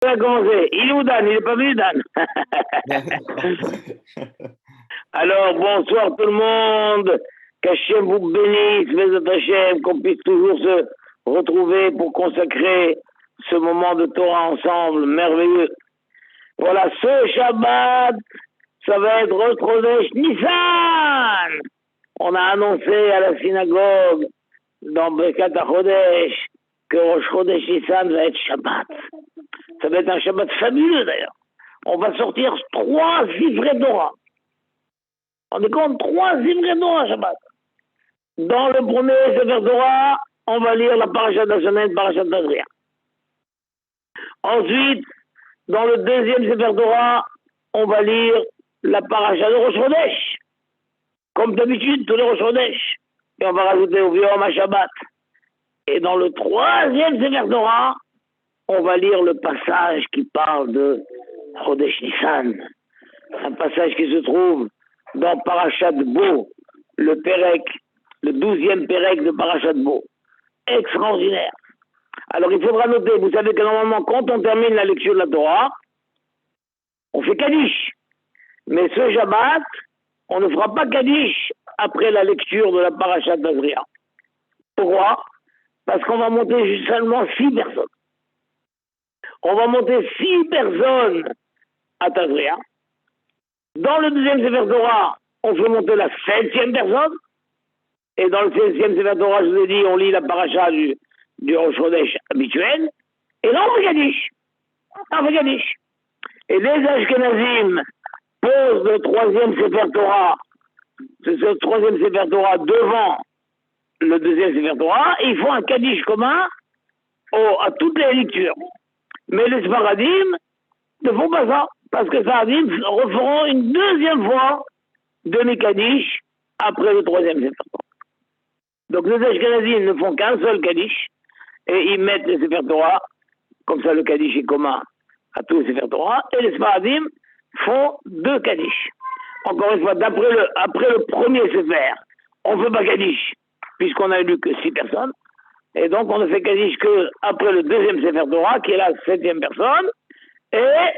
On a commencé. Il est où Dan? Il n'est pas venu, Dan? Alors, bonsoir tout le monde. Qu'Hachem vous bénisse, Bezat Hachem, qu'on puisse toujours se retrouver pour consacrer ce moment de Torah ensemble, merveilleux. Voilà, ce Shabbat, ça va être Rosh Chodesh Nissan. On a annoncé à la synagogue, dans Birkat HaChodesh, que Rosh Chodesh Nissan va être Shabbat. Ça va être un Shabbat fabuleux d'ailleurs. On va sortir 3 livrets Torah. On est compte 3 livrets Torah Shabbat. Dans le premier Sefer Torah, on va lire la Parashat Hashanah, Parashat Tazria. Ensuite, dans le deuxième Sefer Torah, on va lire la Parashat de Rosh Chodesh. Comme d'habitude, tous les Rosh Chodesh. Et on va rajouter au Yom HaShabbat. Et dans le troisième Sefer Torah, on va lire le passage qui parle de Chodesh Nissan. Un passage qui se trouve dans Parashat Bo, le Pérec, le 12e Pérec de Parashat Bo. Extraordinaire. Alors il faudra noter, vous savez que normalement quand on termine la lecture de la Torah, on fait Kaddish. Mais ce Shabbat, on ne fera pas Kaddish après la lecture de la Parashat Tazria. Pourquoi? Parce qu'on va monter seulement 6 personnes. On va monter 6 personnes à Tazria. Dans le deuxième Sefer Torah, on fait monter la 7e personne. Et dans le 16e Sefer Torah, je vous ai dit, on lit la paracha du Rosh Chodesh habituel. Et là, on fait Kaddish. On fait Kaddish. Et les Ashkenazim posent le 3e Sefer Torah, ce 3e Sefer Torah devant le 2e Sefer Torah, et ils font un Kaddish commun à toutes les lectures. Mais les Sfaradim ne font pas ça, parce que les Sfaradim referont une 2e fois demi-Kaddish après le 3e Sefer Torah. Donc les Ashkenazim ne font qu'un seul Kaddish, et ils mettent les Sefer Torah, comme ça le Kaddish est commun à tous les Sefer Torah, et les Sfaradim font 2 Kaddish. Encore une fois, après le premier Sefer, on ne fait pas Kaddish, puisqu'on a lu que 6 personnes, et donc on ne fait Kaddish qu'après le 2e Sefer Torah, qui est la 7e personne, et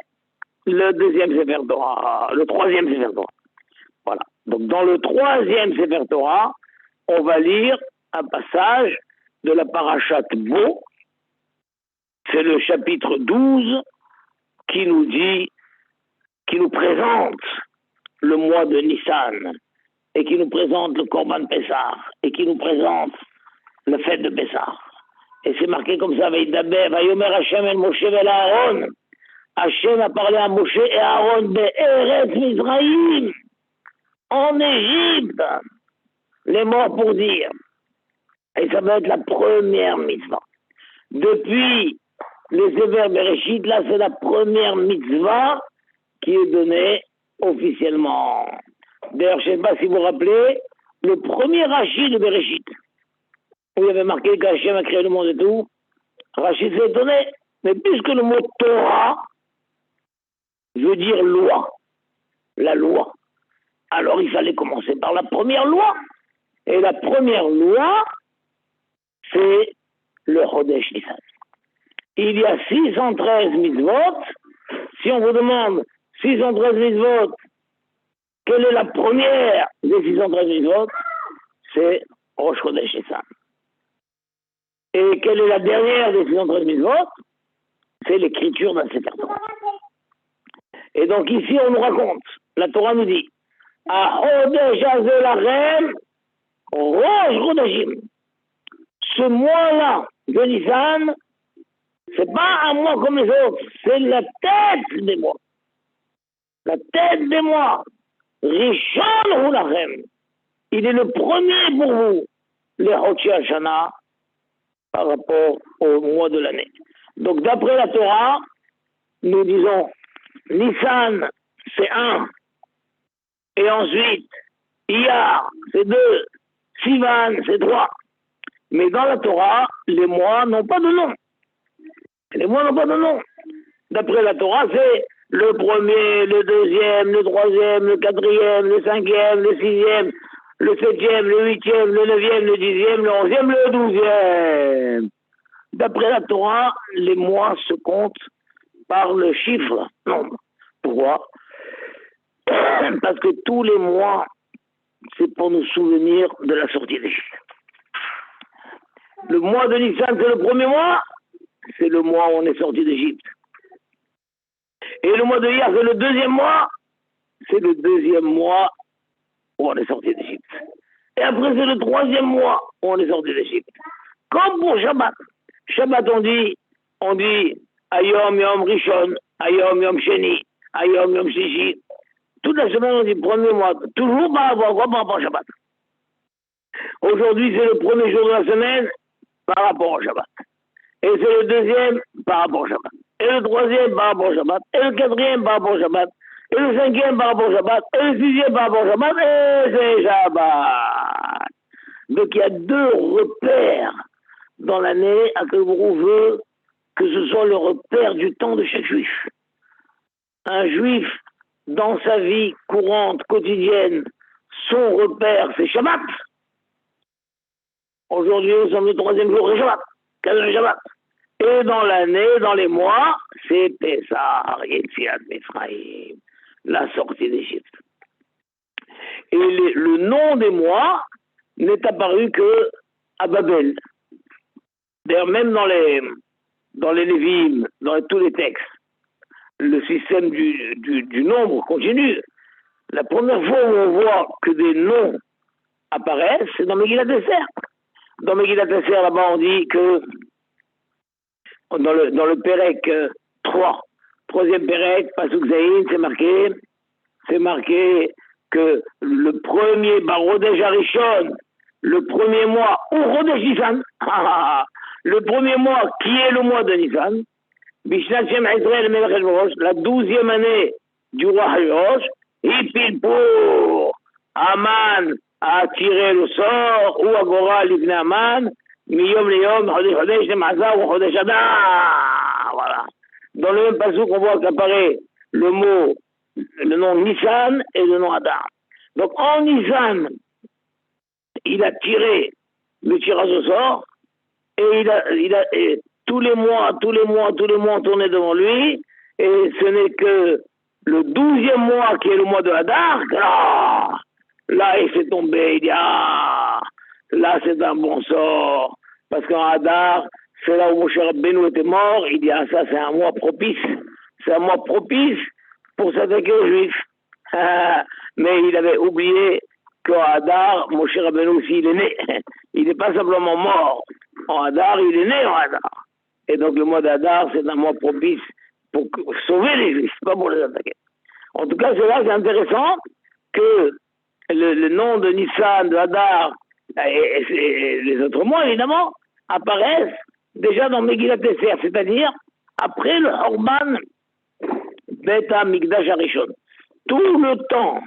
le 2e Sefer Torah, le 3e Sefer Torah. Voilà. Donc dans le 3e Sefer Torah, on va lire un passage de la Parashat Bo, c'est le chapitre 12, qui nous dit, qui nous présente le mois de Nissan, et qui nous présente le Korban Pessah, et qui nous présente la fête de Pessah. Et c'est marqué comme ça, Vayomer Hashem el Moshe vel Aaron. Hashem a parlé à Moshe et à Aaron Be'eretz Mizraïm, en Égypte, les morts pour dire. Et ça va être la première mitzvah. Depuis les Sefer Bereshit, là c'est la première mitzvah qui est donnée officiellement. D'ailleurs, je ne sais pas si vous vous rappelez, le premier Rashi de Bereshit, où il y avait marqué qu'Hachem a créé le monde et tout, Rashi s'est étonné, mais puisque le mot Torah veut dire loi, la loi, alors il fallait commencer par la première loi. Et la première loi, c'est le Chodesh Nissan. Il y a 613 mitzvot. Si on vous demande 613 mitzvot, quelle est la première des 613 mitzvot? C'est Rosh Chodesh Nissan. Et quelle est la dernière des 613 mitzvot? C'est l'écriture d'un Sefer Torah. Et donc ici, on nous raconte, la Torah nous dit, à Chodesh Hazel Lachem, Rosh Chodeshim. Ce mois-là de Nissan, c'est pas un mois comme les autres, c'est la tête des mois. La tête des mois. Rishon Hu Lachem. Il est le premier pour vous, les Chodesh Hashanah, par rapport au mois de l'année. Donc d'après la Torah, nous disons Nissan, c'est 1. Et ensuite, Iyar, c'est 2. Sivan, c'est 3. Mais dans la Torah, les mois n'ont pas de nom. Les mois n'ont pas de nom. D'après la Torah, c'est le premier, le deuxième, le troisième, le quatrième, le cinquième, le sixième, le 7e, le 8e, le 9e, le 10e, le 11e, le 12e. D'après la Torah, les mois se comptent par le chiffre. Non. Pourquoi? Parce que tous les mois, c'est pour nous souvenir de la sortie d'Égypte. Le mois de Nissan, c'est le premier mois, c'est le mois où on est sorti d'Égypte. Et le mois de Iyar, c'est le deuxième mois, c'est le deuxième mois où on est sorti d'Égypte. Et après, c'est le troisième mois où on est sorti d'Égypte. Comme pour Shabbat. Shabbat, on dit Ayom Yom Rishon, Ayom Yom Sheni, Ayom Yom Shishi. Toute la semaine, on dit premier mois. Toujours par rapport à quoi? Par rapport à Shabbat. Aujourd'hui, c'est le premier jour de la semaine par rapport au Shabbat. Et c'est le deuxième par rapport au Shabbat. Et le troisième par rapport au Shabbat. Et le quatrième par rapport au Shabbat. Et le cinquième par rapport au Shabbat. Et le sixième par rapport au Shabbat. Et c'est Shabbat. Donc il y a deux repères dans l'année à que l'on veut que ce soit le repère du temps de chaque juif. Un juif, dans sa vie courante, quotidienne, son repère, c'est Shabbat. Aujourd'hui, nous sommes le troisième jour de Shabbat, 15 Shabbat. Et dans l'année, dans les mois, c'est Pessah, Yetziat Mitzrayim, la sortie d'Égypte. Et le nom des mois n'est apparu que à Babel. D'ailleurs, même dans les Lévim, dans tous les textes, le système du nombre continue. La première fois où on voit que des noms apparaissent, c'est dans Megillat Esther. Dans Megillat Esther, là-bas, on dit que dans le Pérec 3, troisième Pérec, Pasuk Zayin, c'est marqué que le premier Barodesh Arishon, le premier mois, ou Rodesh Nissan, le premier mois qui est le mois de Nissan, Bishnat Shem Israël Melech Hashverosh, la 12e année du roi Hashverosh, Hipil pour Aman a tiré le sort, ou Agora Livne Aman, Miyom Leyom, Chodesh Chodesh, Nemazah ou Chodesh Adar. Voilà. Dans le même passage qu'on voit qu'apparaît le nom Nissan et le nom Adar. Donc en Nissan, il a tiré le tirage au sort, et et tous les mois ont tourné devant lui, et ce n'est que le 12e mois qui est le mois de Hadar, là il s'est tombé, il dit là c'est un bon sort, parce qu'en Hadar, c'est là où Moshe Rabbeinu était mort, il dit ça c'est un mois propice pour s'attaquer aux Juifs. Mais il avait oublié qu'en Hadar, Moshe Rabbeinu aussi il est né, il n'est pas simplement mort en Hadar, il est né en Hadar. Et donc le mois d'Hadar, c'est un mois propice pour sauver les Juifs, pas pour les attaquer. En tout cas, c'est intéressant que le nom de Nissan, de Hadar, et les autres mois, évidemment, apparaissent déjà dans Megillat Esther, c'est-à-dire après le Horban Beta Mikdash Arishon. Tout le temps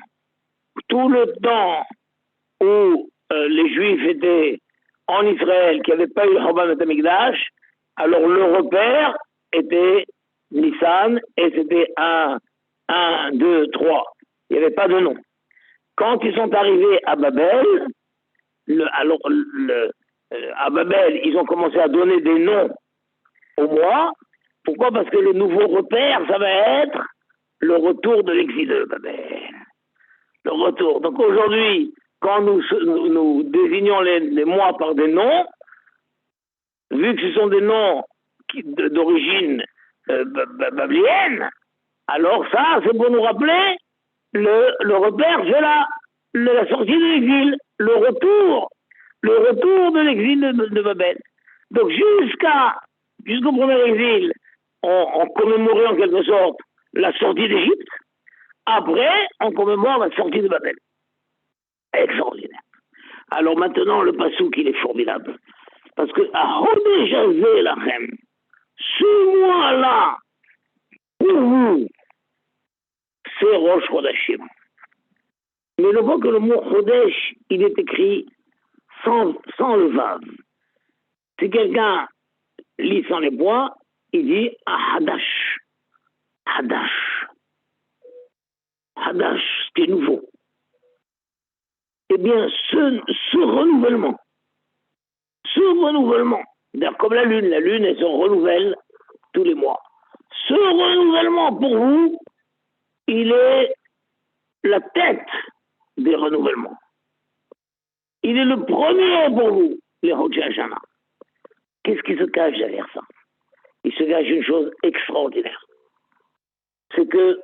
où les Juifs étaient en Israël, qui n'avaient pas eu le Horban Beta Mikdash, alors le repère était Nissan et c'était 1, 2, 3. Il n'y avait pas de nom. Quand ils sont arrivés à Babel, à Babel, ils ont commencé à donner des noms au mois. Pourquoi? Parce que le nouveau repère, ça va être le retour de l'exil de Babel. Le retour. Donc aujourd'hui, quand nous désignons les mois par des noms, vu que ce sont des noms d'origine babélienne, alors ça, c'est pour nous rappeler le repère, c'est la sortie de l'exil, le retour de l'exil de Babel. Donc jusqu'au premier exil, on commémorait en quelque sorte la sortie d'Égypte. Après, on commémore la sortie de Babel. Extraordinaire. Alors maintenant, le passouk, il est formidable. Parce que ce mois-là, pour vous, c'est Rosh Chodashim. Mais le voit que le mot Chodesh, il est écrit sans le vav. Si quelqu'un lit sans les points, il dit Hadash. Hadash. Hadash, c'est nouveau. Eh bien, ce renouvellement, d'ailleurs, comme la lune, elle se renouvelle tous les mois. Ce renouvellement pour vous, il est la tête des renouvellements. Il est le premier pour vous, les Rosh Hashanah. Qu'est-ce qui se cache derrière ça? Il se cache une chose extraordinaire. C'est que,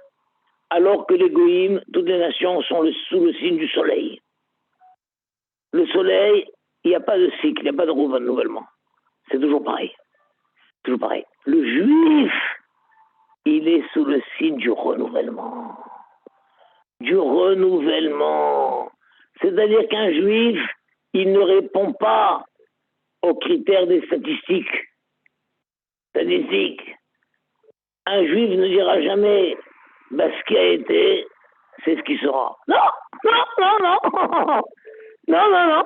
alors que les goïms, toutes les nations sont sous le signe du soleil. Le soleil, il n'y a pas de cycle, il n'y a pas de renouvellement. C'est toujours pareil. Toujours pareil. Le juif, il est sous le signe du renouvellement. Du renouvellement. C'est-à-dire qu'un juif, il ne répond pas aux critères des statistiques. Un juif ne dira jamais bah, ce qui a été, c'est ce qui sera. Non, non, non, non. Non, non, non.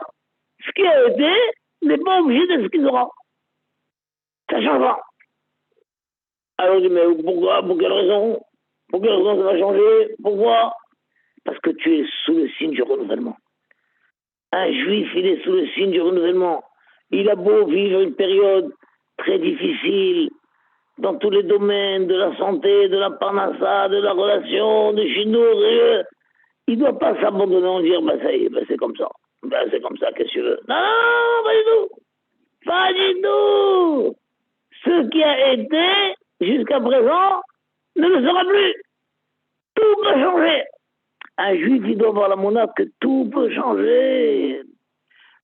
Ce qui a été n'est pas obligé d'être ce qui sera. Ça changera. Alors je dis, mais pourquoi? Pour quelle raison? Pour quelle raison ça va changer? Pourquoi? Parce que tu es sous le signe du renouvellement. Un juif, il est sous le signe du renouvellement. Il a beau vivre une période très difficile dans tous les domaines, de la santé, de la parnassa, de la relation, de chinois, il ne doit pas s'abandonner en dire, bah ça y est, bah, c'est comme ça. Bah, c'est comme ça, qu'est-ce que tu veux? Non, non, pas du tout. Pas du tout. Ce qui a été jusqu'à présent ne le sera plus. Tout peut changer. Un juif, il doit avoir la monade que tout peut changer.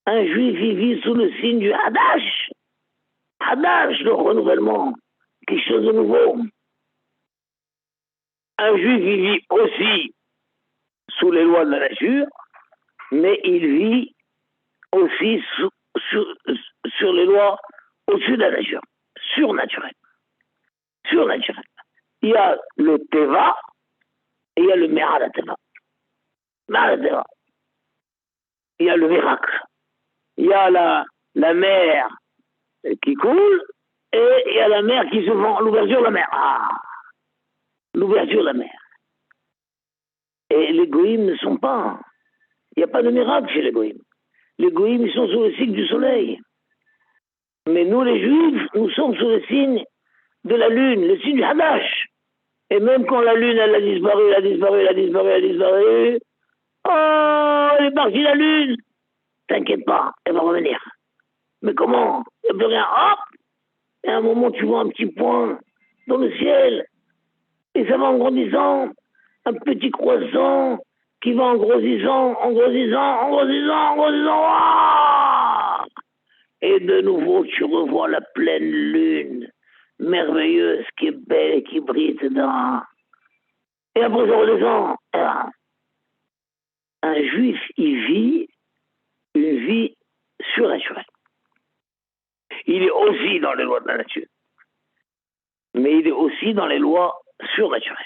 Un juif, il vit sous le signe du Hadash. Hadash, le renouvellement. Quelque chose de nouveau. Un juif, il vit aussi sous les lois de la nature, mais il vit aussi sur les lois au-dessus de la nature. Surnaturel. Surnaturel. Il y a le Teva et il y a le Meradateva. Meradateva. Il y a le miracle. Il y a la mer qui coule et il y a la mer qui se vend, l'ouverture de la mer. Ah, l'ouverture de la mer. Et les goïms ne sont pas. Il n'y a pas de miracle chez les goïms. Les goïms, ils sont sous le signe du soleil. Mais nous, les juifs, nous sommes sous le signe de la lune, le signe du Hadash. Et même quand la lune, elle a disparu, elle a disparu, elle a disparu, elle a disparu. Oh, elle est partie la lune. T'inquiète pas, elle va revenir. Mais comment? Il n'y a plus rien. Hop! Et à un moment, tu vois un petit point dans le ciel. Et ça va en grandissant. Un petit croissant qui va en grossissant, en grossissant, en grossissant, en grossissant. Ouah, et de nouveau, tu revois la pleine lune, merveilleuse, qui est belle, qui brille dedans. Et après, ça redescend. Un juif, il vit une vie surnaturelle. Il est aussi dans les lois de la nature. Mais il est aussi dans les lois surnaturelles.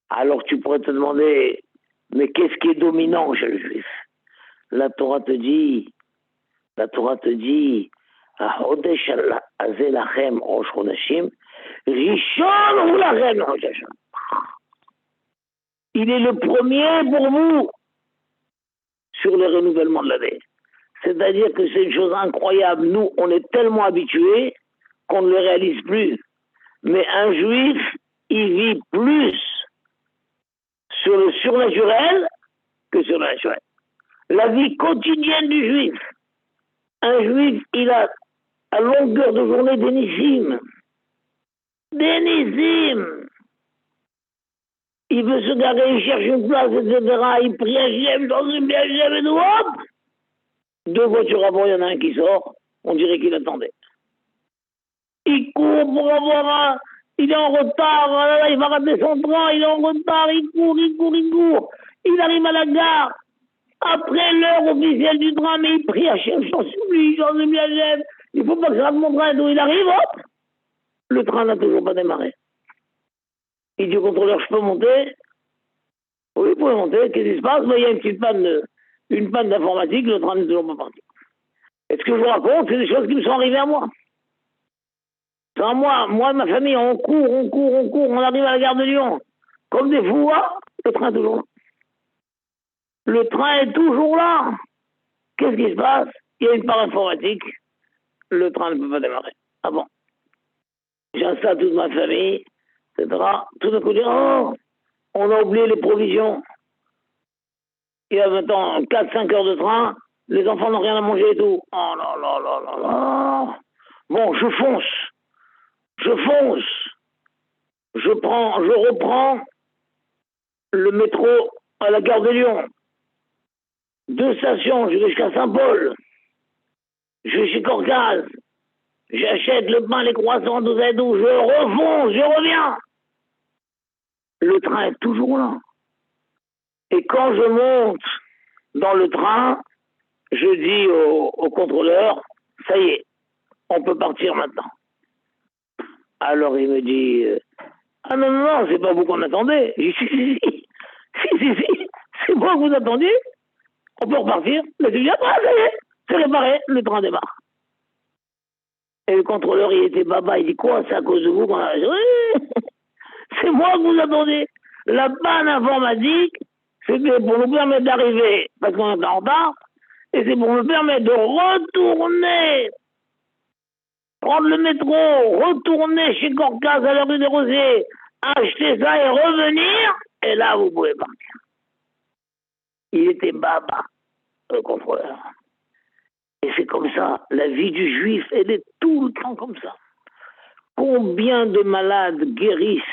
Alors tu pourrais te demander, mais qu'est-ce qui est dominant chez le juif? La Torah te dit, Hodesh Azelachem Rosh Chodashim, Rishon Hulachem Rosh Hashanah. Il est le premier pour vous sur le renouvellement de l'année. C'est-à-dire que c'est une chose incroyable. Nous, on est tellement habitués qu'on ne le réalise plus. Mais un juif, il vit plus sur le surnaturel que sur le naturel. La vie quotidienne du juif. Un juif, il a à longueur de journée des nissim. Des nissim. Il veut se garer, il cherche une place, etc. Il prie Hachem, dans une Hachem, et tout, hop! 2 voitures avant, il y en a un qui sort. On dirait qu'il attendait. Il court pour avoir un... Il est en retard, il va rater son train, il est en retard, il court. Il arrive à la gare. Après l'heure officielle du train, mais il prie Hachem, j'en supplie, Hachem. Il faut pas que je rate mon train, d'où il arrive, hop! Le train n'a toujours pas démarré. Il dit au contrôleur, je peux monter? Oui, vous pouvez monter. Qu'est-ce qui se passe? Il y a une panne d'informatique, le train n'est toujours pas parti. Et ce que je vous raconte, c'est des choses qui me sont arrivées à moi. Sans moi et ma famille, on court, on arrive à la gare de Lyon. Comme des fous, le train est toujours là. Le train est toujours là. Qu'est-ce qui se passe? Il y a une panne informatique, le train ne peut pas démarrer. Ah bon? J'installe toute ma famille, etc. Tout d'un coup, oh, on a oublié les provisions. Il y a maintenant 4-5 heures de train, les enfants n'ont rien à manger et tout. Oh là là là là là. Bon, je fonce. Je reprends le métro à la gare de Lyon. 2 stations, je vais jusqu'à Saint-Paul. Je vais chez Corcaz. J'achète le pain, les croissants, tout ça et tout. Je refonce, je reviens. Le train est toujours là. Et quand je monte dans le train, je dis au contrôleur, ça y est, on peut partir maintenant. Alors il me dit, ah non, non, non, c'est pas vous qu'on attendait. Je dis, si, c'est moi que vous attendiez. On peut repartir. Mais tu dis, ah, ça y est, c'est réparé, le train démarre. Et le contrôleur, il était baba, il dit, quoi, c'est à cause de vous qu'on a... Oui, c'est moi que vous attendez. La panne informatique, c'était pour nous permettre d'arriver, parce qu'on était en retard, et c'est pour me permettre de retourner, prendre le métro, retourner chez Corcaz à la rue des Rosiers, acheter ça et revenir, et là, vous pouvez partir. Il était baba, le contrôleur. Et c'est comme ça, la vie du juif, elle est tout le temps comme ça. Combien de malades guérissent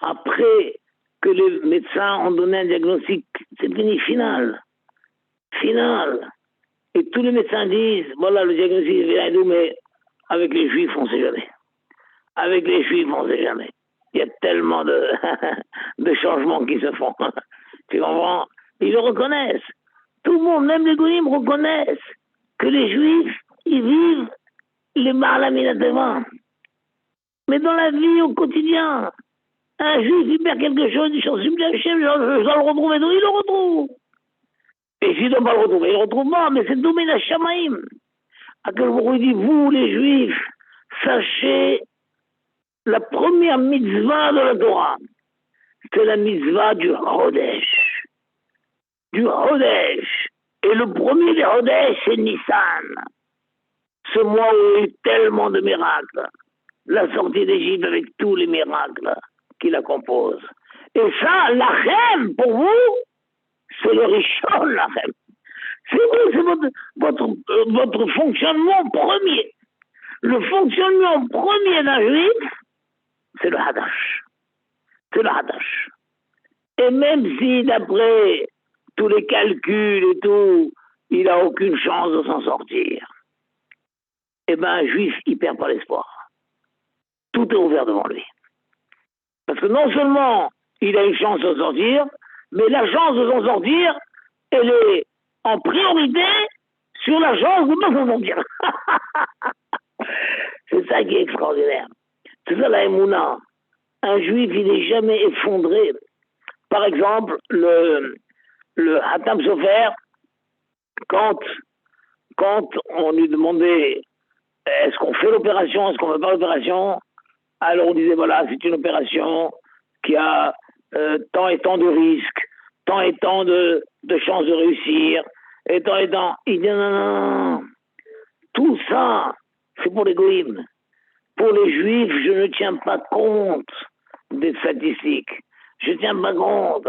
après que les médecins ont donné un diagnostic, c'est fini, final. Et tous les médecins disent, voilà, le diagnostic est bien et tout, mais avec les juifs, on ne sait jamais. Avec les juifs, on ne sait jamais. Il y a tellement de, de changements qui se font. Tu comprends? Ils le reconnaissent. Tout le monde, même les goïms, reconnaissent que les juifs, ils vivent les malaminatement. Mais dans la vie, au quotidien, un juif, il perd quelque chose, il change bien le chef, je dois le retrouver, donc il le retrouve. Et s'il ne doit pas le retrouver, il ne le retrouve pas, mais c'est dommage à Shamaïm. À quel moment il dit, vous, les juifs, sachez la première mitzvah de la Torah, c'est la mitzvah du Hodesh. Et le premier des Hodesh, c'est Nissan. Ce mois où il y a eu tellement de miracles. La sortie d'Égypte avec tous les miracles qui la composent. Et ça, l'Achem, pour vous, c'est le Rishon, l'Achem. C'est vous, c'est votre fonctionnement premier. Le fonctionnement premier d'un juif, c'est le Hadash. Et même si, d'après tous les calculs et tout, il n'a aucune chance de s'en sortir, eh bien, un juif, il perd pas l'espoir. Tout est ouvert devant lui. Parce que non seulement il a une chance de s'en sortir, mais la chance de s'en sortir, elle est en priorité sur la chance de ne pas s'en sortir. C'est ça qui est extraordinaire. C'est ça la Emouna. Un juif, il n'est jamais effondré. Par exemple, le Hatam Sofer, quand on lui demandait est-ce qu'on fait l'opération, est-ce qu'on ne fait pas l'opération, alors on disait voilà, c'est une opération qui a tant et tant de risques, tant et tant de chances de réussir, et tant et tant. Il dit non. Tout ça, c'est pour les goïms. Pour les juifs, je ne tiens pas compte des statistiques. Je ne tiens pas compte.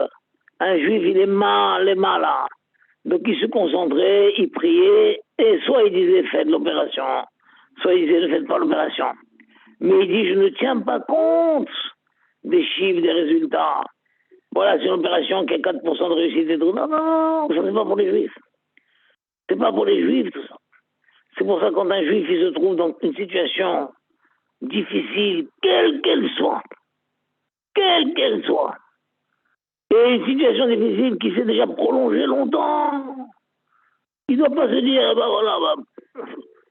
Un juif, il est malin. Donc il se concentrait, il priait, et soit il disait faites l'opération, soit il disait ne faites pas l'opération. Mais il dit je ne tiens pas compte des chiffres, des résultats. Voilà, c'est une opération qui a 4% de réussite et tout. Non, ça c'est pas pour les juifs. C'est pas pour les juifs tout ça. C'est pour ça que quand un juif il se trouve dans une situation difficile, quelle qu'elle soit, et une situation difficile qui s'est déjà prolongée longtemps, il ne doit pas se dire,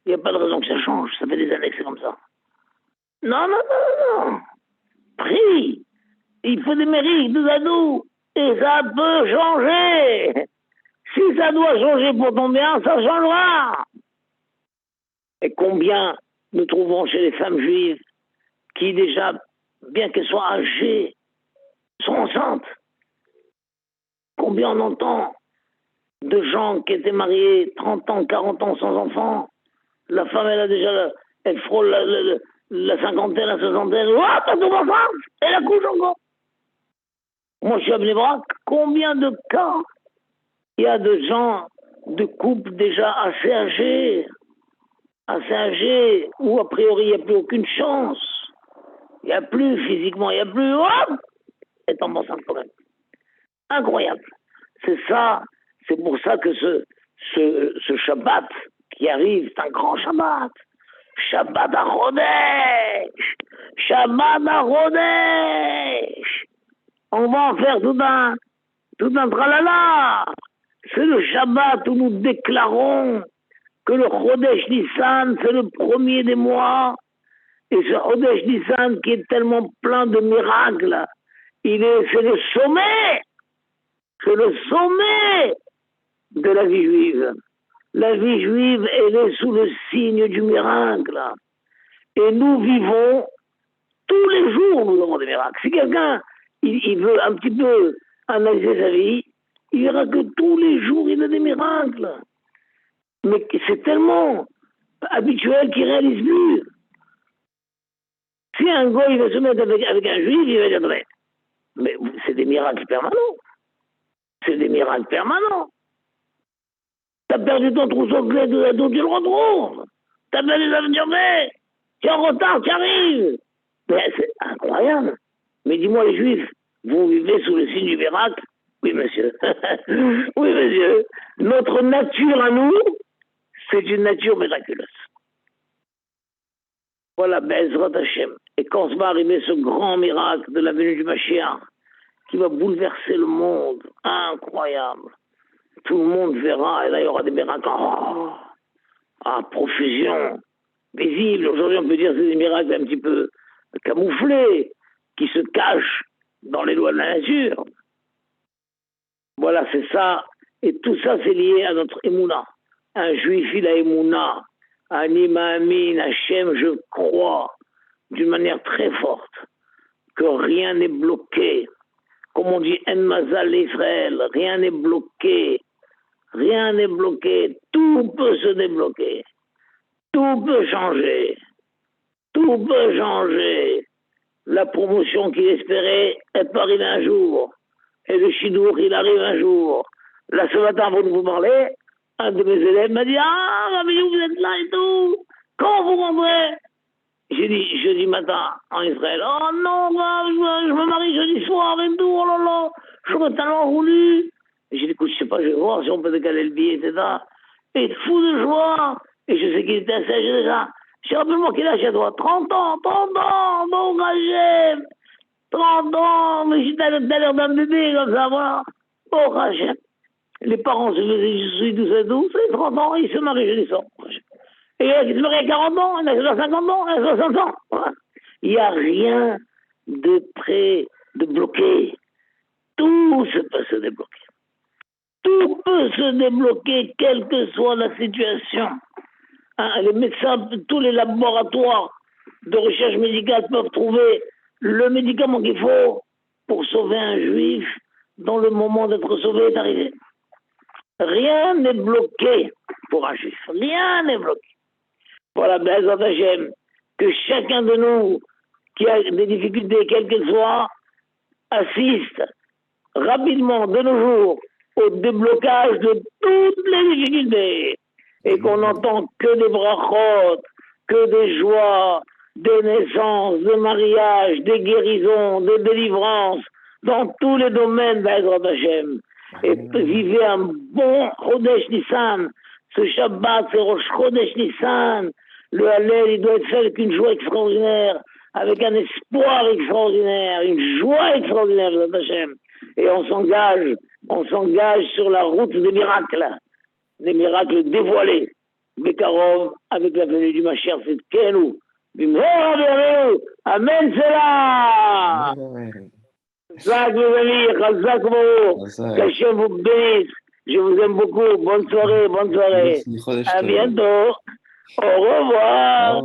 il n'y a pas de raison que ça change, ça fait des années que c'est comme ça. Non. Prie, il faut des mérites, des ados, et ça peut changer. Si ça doit changer pour ton bien, ça changera. Et combien nous trouvons chez les femmes juives qui déjà, bien qu'elles soient âgées, sont enceintes. Combien on entend de gens qui étaient mariés 30 ans, 40 ans sans enfants. La femme, elle a déjà, elle frôle la cinquantaine, la soixantaine, oh, t'as tout enceinte, elle accouche encore. Moi, je suis à Bnei Brak, combien de cas il y a de gens, de couples déjà assez âgés, où a priori il n'y a plus aucune chance, il n'y a plus physiquement, il n'y a plus, hop, elle tombe enceinte quand même. Incroyable. C'est ça, c'est pour ça que ce Shabbat qui arrive, c'est un grand Shabbat. Shabbat à Chodesh. Shabbat à Chodesh. On va en faire tout un tralala. C'est le Shabbat où nous déclarons que le Chodesh Nissan, c'est le premier des mois. Et ce Chodesh Nissan qui est tellement plein de miracles, c'est le sommet. C'est le sommet de la vie juive. La vie juive, elle est sous le signe du miracle. Et nous vivons tous les jours, nous avons des miracles. Si quelqu'un, il veut un petit peu analyser sa vie, il verra que tous les jours, il a des miracles. Mais c'est tellement habituel qu'il ne réalise plus. Si un gars, il va se mettre avec un juif, il va dire, mais c'est des miracles permanents. C'est des miracles permanents. T'as perdu ton trousseau de clé, d'où tu le retrouves. T'as perdu ta voiture, tu es en retard, tu arrives. Mais c'est incroyable. Mais dis-moi, les Juifs, vous vivez sous le signe du miracle? Oui, monsieur. Oui, monsieur. Notre nature à nous, c'est une nature miraculeuse. Voilà, Bezrat Hashem. Et quand va arriver ce grand miracle de la venue du Mashiach, qui va bouleverser le monde, incroyable. Tout le monde verra, et là il y aura des miracles à profusion, visibles. Aujourd'hui on peut dire que c'est des miracles un petit peu camouflés, qui se cachent dans les lois de la nature. Voilà, c'est ça. Et tout ça c'est lié à notre émouna. Un juif il a émouna, un imamin, Hachem, je crois d'une manière très forte que rien n'est bloqué. Comme on dit, En Mazal Israël, rien n'est bloqué. Rien n'est bloqué. Tout peut se débloquer. Tout peut changer. Tout peut changer. La promotion qu'il espérait, elle peut arriver un jour. Et le chidour, il arrive un jour. Là, ce matin, avant de vous parler, un de mes élèves m'a dit, ah, Rabbi, vous êtes là et tout. Quand vous rentrez? J'ai dit, jeudi matin, en Israël. Oh non, je me marie jeudi soir et tout, oh là là, j'aurais tellement voulu. J'ai dit, écoute, je sais pas, je vais voir si on peut décaler le billet, etc. Et il est fou de joie. Et je sais qu'il était assez âgé déjà. Je rappelle-moi qu'il a chez toi 30 ans, bon Hachem. 30 ans, mais j'étais l'air d'un bébé, comme ça, voilà. Bon Hachem. Les parents se faisaient, je suis tout ça, 30 ans, ils se marient jeudi soir. Et il se marie à 40 ans, il a 50 ans, il a 60 ans. Voilà. Il n'y a rien de prêt, de bloqué. Tout peut se débloquer. Tout peut se débloquer, quelle que soit la situation. Hein, les médecins, tous les laboratoires de recherche médicale peuvent trouver le médicament qu'il faut pour sauver un juif dont le moment d'être sauvé est arrivé. Rien n'est bloqué pour un juif. Rien n'est bloqué. Voilà, Bezrat Hashem, que chacun de nous qui a des difficultés, quelles qu'elles soient, assiste rapidement de nos jours au déblocage de toutes les difficultés et qu'on n'entend que des brachot, que des joies, des naissances, des mariages, des guérisons, des délivrances dans tous les domaines Bezrat Hashem. Et vivez un bon Chodesh Nissan. Ce Shabbat, c'est Rosh Chodesh Nissan. Le Hallel, il doit être fait avec une joie extraordinaire, avec un espoir extraordinaire, une joie extraordinaire, Bezrat Hashem. Et on s'engage sur la route des miracles dévoilés. Bekarov, avec la venue du Mashiach, c'est Kenou. Amen, c'est là. Zach, mes amis, Chazak Mo, qu'Hachem vous bénisse. Je vous aime beaucoup. Bonne soirée. À bientôt. Au revoir.